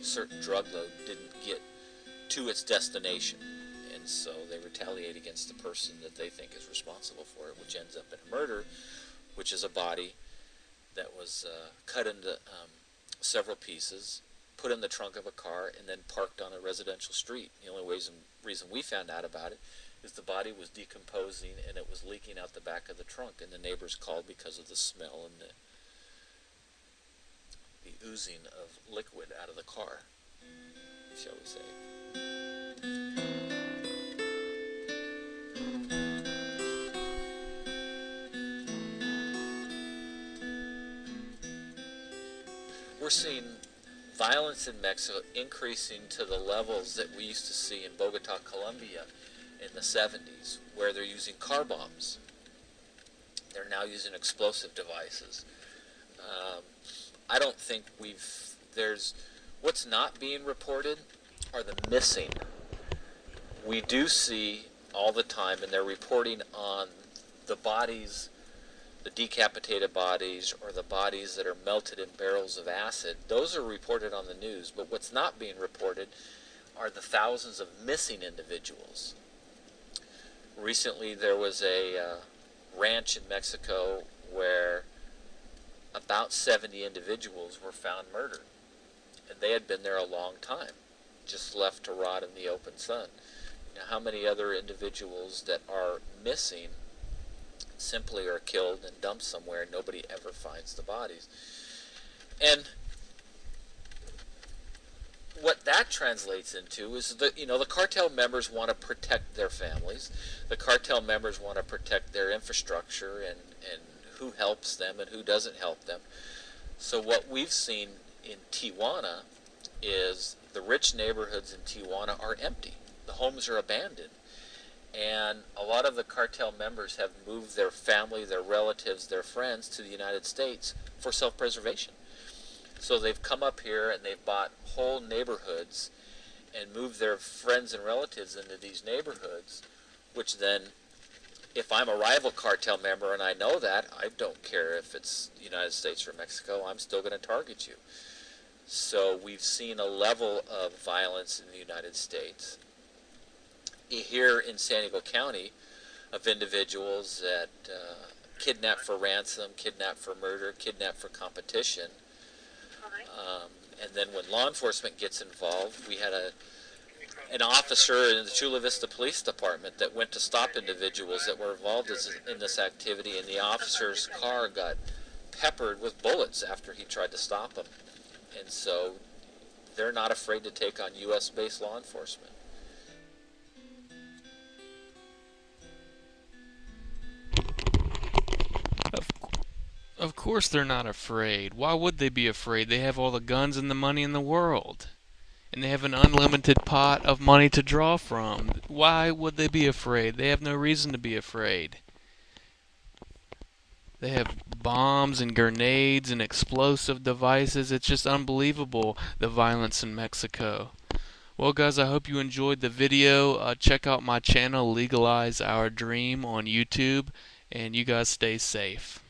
certain drug load didn't get to its destination. And so they retaliate against the person that they think is responsible for it, which ends up in a murder, which is a body that was cut into several pieces, put in the trunk of a car, and then parked on a residential street. The only reason we found out about it is the body was decomposing and it was leaking out the back of the trunk, and the neighbors called because of the smell and the oozing of liquid out of the car, shall we say. We're seeing violence in Mexico increasing to the levels that we used to see in Bogota, Colombia in the 70s, where they're using car bombs. They're now using explosive devices. I don't think what's not being reported are the missing. We do see all the time, and they're reporting on the bodies, the decapitated bodies, or the bodies that are melted in barrels of acid. Those are reported on the news, but what's not being reported are the thousands of missing individuals. Recently there was a ranch in Mexico where about 70 individuals were found murdered, and they had been there a long time, just left to rot in the open sun. Now, how many other individuals that are missing simply are killed and dumped somewhere and nobody ever finds the bodies? And what that translates into is that, the cartel members want to protect their families. The cartel members want to protect their infrastructure and who helps them and who doesn't help them. So what we've seen in Tijuana is the rich neighborhoods in Tijuana are empty. The homes are abandoned. And a lot of the cartel members have moved their family, their relatives, their friends to the United States for self-preservation. So they've come up here and they've bought whole neighborhoods and moved their friends and relatives into these neighborhoods, which then, if I'm a rival cartel member and I know that, I don't care if it's the United States or Mexico, I'm still going to target you. So we've seen a level of violence in the United States. Here in San Diego County, of individuals that kidnap for ransom, kidnap for murder, kidnap for competition. And then when law enforcement gets involved, we had an officer in the Chula Vista Police Department that went to stop individuals that were involved in this activity, and the officer's car got peppered with bullets after he tried to stop them. And so they're not afraid to take on U.S.-based law enforcement. Of course they're not afraid. Why would they be afraid? They have all the guns and the money in the world. And they have an unlimited pot of money to draw from. Why would they be afraid? They have no reason to be afraid. They have bombs and grenades and explosive devices. It's just unbelievable, the violence in Mexico. Well, guys, I hope you enjoyed the video. Check out my channel, Legalize Our Dream, on YouTube. And you guys stay safe.